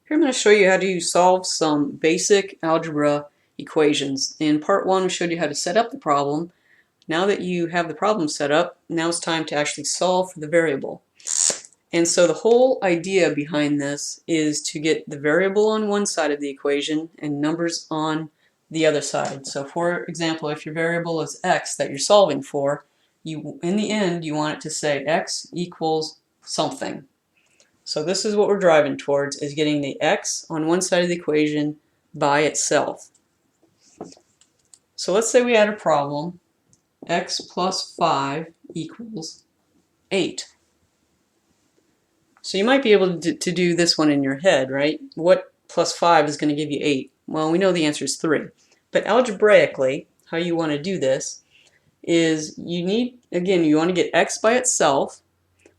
Here I'm going to show you how to solve some basic algebra equations. In part 1 we showed you how to set up the problem. Now that you have the problem set up, now it's time to actually solve for the variable. And so the whole idea behind this is to get the variable on one side of the equation and numbers on the other side. So for example, if your variable is x that you're solving for, in the end you want it to say x equals something. So this is what we're driving towards, is getting the x on one side of the equation by itself. So let's say we had a problem, x plus 5 equals 8. So you might be able to do this one in your head, right? What plus 5 is going to give you 8? Well, we know the answer is 3. But algebraically, how you want to do this is you need, again, you want to get x by itself.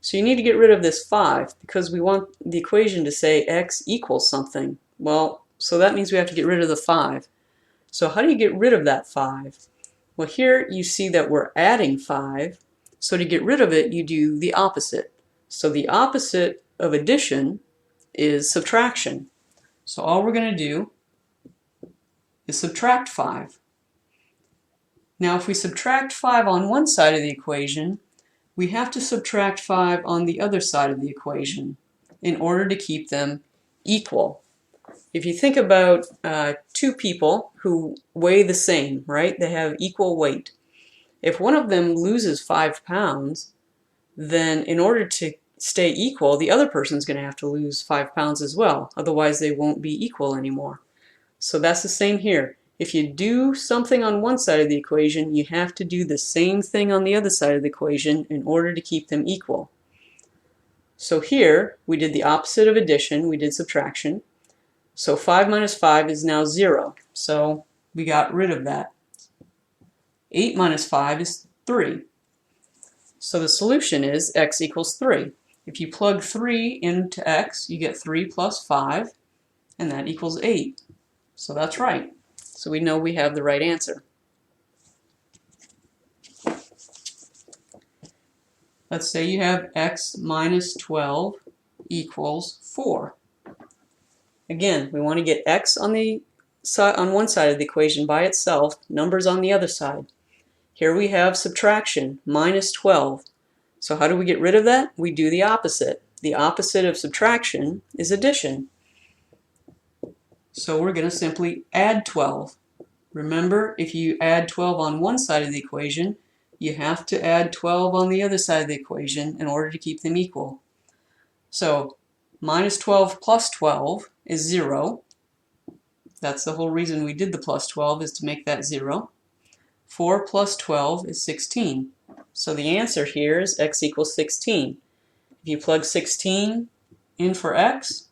So you need to get rid of this 5 because we want the equation to say x equals something. Well, so that means we have to get rid of the 5. So how do you get rid of that 5? Well, here you see that we're adding 5. So to get rid of it, you do the opposite. So the opposite of addition is subtraction. So all we're going to do is subtract 5. Now if we subtract 5 on one side of the equation, we have to subtract 5 on the other side of the equation in order to keep them equal. If you think about two people who weigh the same, right? They have equal weight. If one of them loses 5 pounds, then in order to stay equal, the other person's going to have to lose 5 pounds as well. Otherwise, they won't be equal anymore. So that's the same here. If you do something on one side of the equation, you have to do the same thing on the other side of the equation in order to keep them equal. So here, we did the opposite of addition, we did subtraction. So 5 minus 5 is now 0. So we got rid of that. 8 minus 5 is 3. So the solution is x equals 3. If you plug 3 into x, you get 3 plus 5, and that equals 8. So that's right. So we know we have the right answer. Let's say you have x minus 12 equals 4. Again, we want to get x on one side of the equation by itself, numbers on the other side. Here we have subtraction, minus 12. So how do we get rid of that? We do the opposite. The opposite of subtraction is addition. So we're going to simply add 12. Remember, if you add 12 on one side of the equation, you have to add 12 on the other side of the equation in order to keep them equal. So minus 12 plus 12 is 0. That's the whole reason we did the plus 12, is to make that 0. 4 plus 12 is 16. So the answer here is x equals 16. If you plug 16 in for x,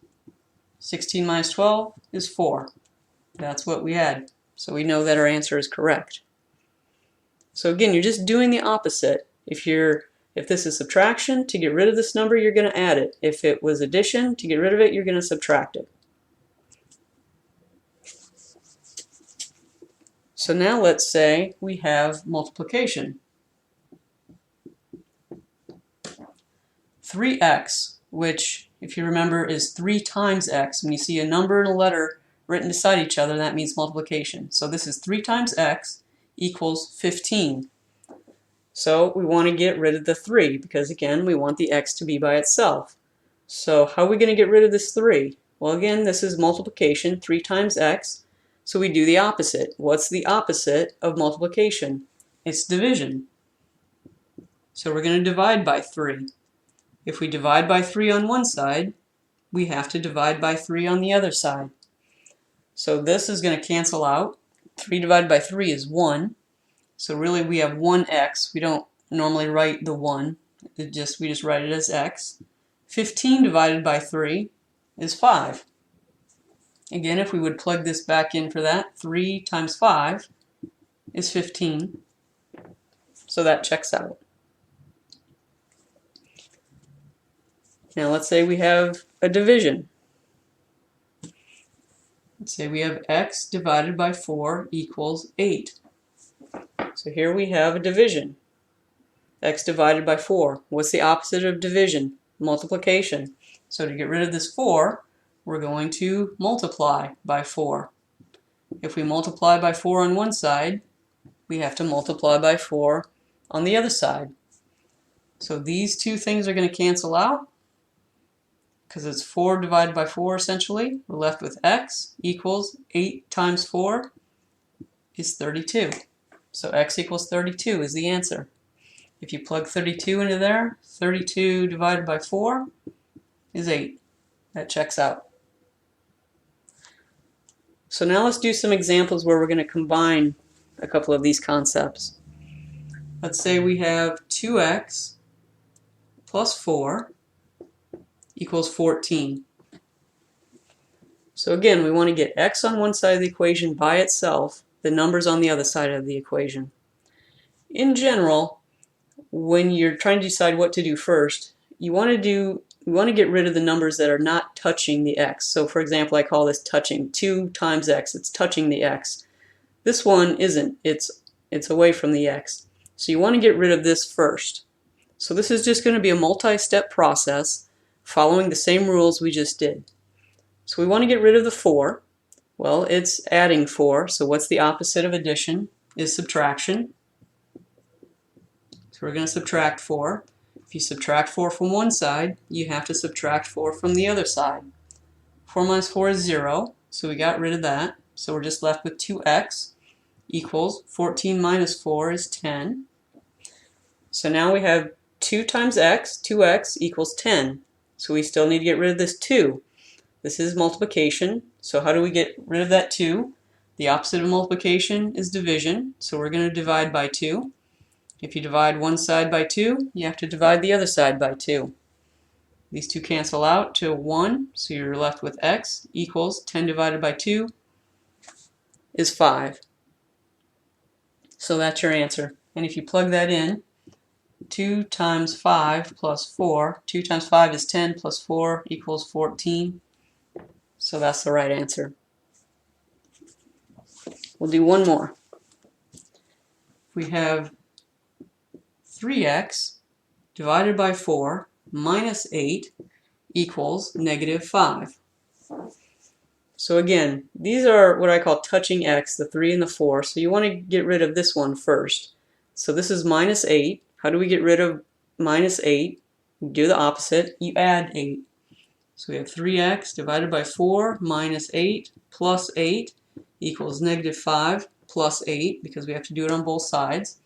16 minus 12 is 4. That's what we had. So we know that our answer is correct. So again, you're just doing the opposite. If this is subtraction, to get rid of this number, you're going to add it. If it was addition, to get rid of it, you're going to subtract it. So now let's say we have multiplication. 3x, which, if you remember, is 3 times x. When you see a number and a letter written beside each other, that means multiplication. So this is 3 times x equals 15. So we want to get rid of the 3 because, again, we want the x to be by itself. So how are we going to get rid of this 3? Well, again, this is multiplication, 3 times x. So we do the opposite. What's the opposite of multiplication? It's division. So we're going to divide by 3. If we divide by 3 on one side, we have to divide by 3 on the other side. So this is going to cancel out. 3 divided by 3 is 1. So really we have 1x. We don't normally write the 1. We just write it as x. 15 divided by 3 is 5. Again, if we would plug this back in for that, 3 times 5 is 15. So that checks out. Now let's say we have a division. Let's say we have x divided by 4 equals 8. So here we have a division. X divided by 4. What's the opposite of division? Multiplication. So to get rid of this 4, we're going to multiply by 4. If we multiply by 4 on one side, we have to multiply by 4 on the other side. So these two things are going to cancel out because it's 4 divided by 4 essentially. We're left with x equals 8 times 4 is 32. So x equals 32 is the answer. If you plug 32 into there, 32 divided by 4 is 8. That checks out. So now let's do some examples where we're going to combine a couple of these concepts. Let's say we have 2x plus 4 equals 14. So again, we want to get x on one side of the equation by itself, the numbers on the other side of the equation. In general, when you're trying to decide what to do first, you want to get rid of the numbers that are not touching the x. So for example, I call this touching. 2 times x, it's touching the x. This one isn't, it's away from the x. So you want to get rid of this first. So this is just going to be a multi-step process following the same rules we just did. So we want to get rid of the 4. Well, it's adding 4, so what's the opposite of addition? Is subtraction. So we're going to subtract 4. If you subtract 4 from one side, you have to subtract 4 from the other side. 4 minus 4 is 0, so we got rid of that. So we're just left with 2x equals 14 minus 4 is 10. So now we have 2 times x, 2x equals 10. So we still need to get rid of this 2. This is multiplication, so how do we get rid of that 2? The opposite of multiplication is division, so we're going to divide by 2. If you divide one side by 2, you have to divide the other side by 2. These two cancel out to 1, so you're left with x equals 10 divided by 2 is 5. So that's your answer. And if you plug that in, 2 times 5 plus 4, 2 times 5 is 10 plus 4 equals 14. So that's the right answer. We'll do one more. We have 3x divided by 4 minus 8 equals negative 5. So again, these are what I call touching x, the 3 and the 4. So you want to get rid of this one first. So this is minus 8. How do we get rid of minus 8? You do the opposite. You add 8. So we have 3x divided by 4 minus 8 plus 8 equals negative 5 plus 8, because we have to do it on both sides.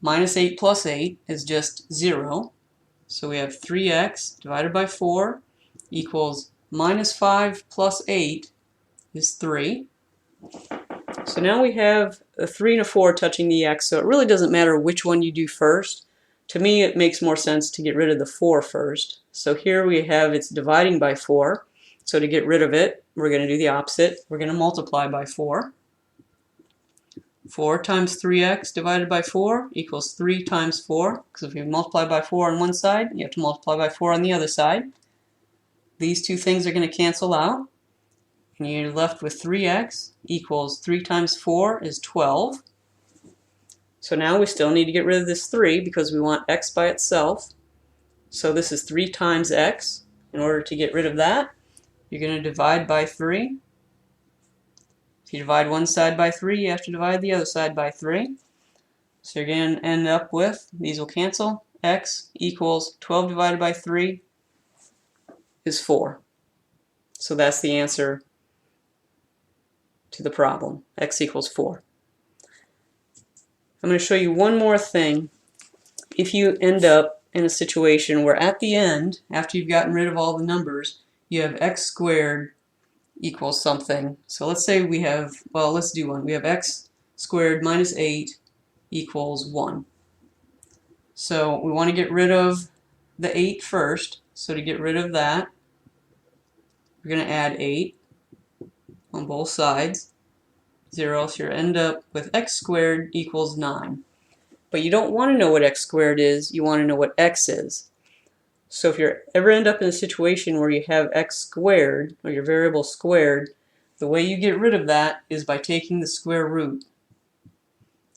Minus 8 plus 8 is just 0. So we have 3x divided by 4 equals minus 5 plus 8 is 3. So now we have a 3 and a 4 touching the x, so it really doesn't matter which one you do first. To me, it makes more sense to get rid of the 4 first. So here we have it's dividing by 4. So to get rid of it, we're going to do the opposite. We're going to multiply by 4. 4 times 3x divided by 4 equals 3 times 4. Because if you multiply by 4 on one side, you have to multiply by 4 on the other side. These two things are going to cancel out. And you're left with 3x equals 3 times 4 is 12. So now we still need to get rid of this 3 because we want x by itself. So this is 3 times x. In order to get rid of that, you're going to divide by 3. If you divide one side by 3, you have to divide the other side by 3. So you're going to end up with, these will cancel, x equals 12 divided by 3 is 4. So that's the answer to the problem. X equals 4. I'm going to show you one more thing. If you end up in a situation where at the end, after you've gotten rid of all the numbers, you have x squared equals something. So let's say we have, well, let's do one. We have x squared minus 8 equals 1. So we want to get rid of the 8 first. So to get rid of that, we're going to add 8 on both sides. 0, so you end up with x squared equals 9. But you don't want to know what x squared is, you want to know what x is. So if you ever end up in a situation where you have x squared, or your variable squared, the way you get rid of that is by taking the square root.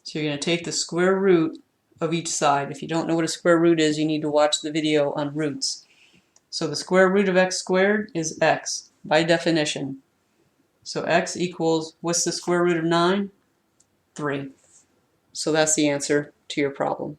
So you're going to take the square root of each side. If you don't know what a square root is, you need to watch the video on roots. So the square root of x squared is x. by definition. So x equals, what's the square root of 9? 3. So that's the answer to your problem.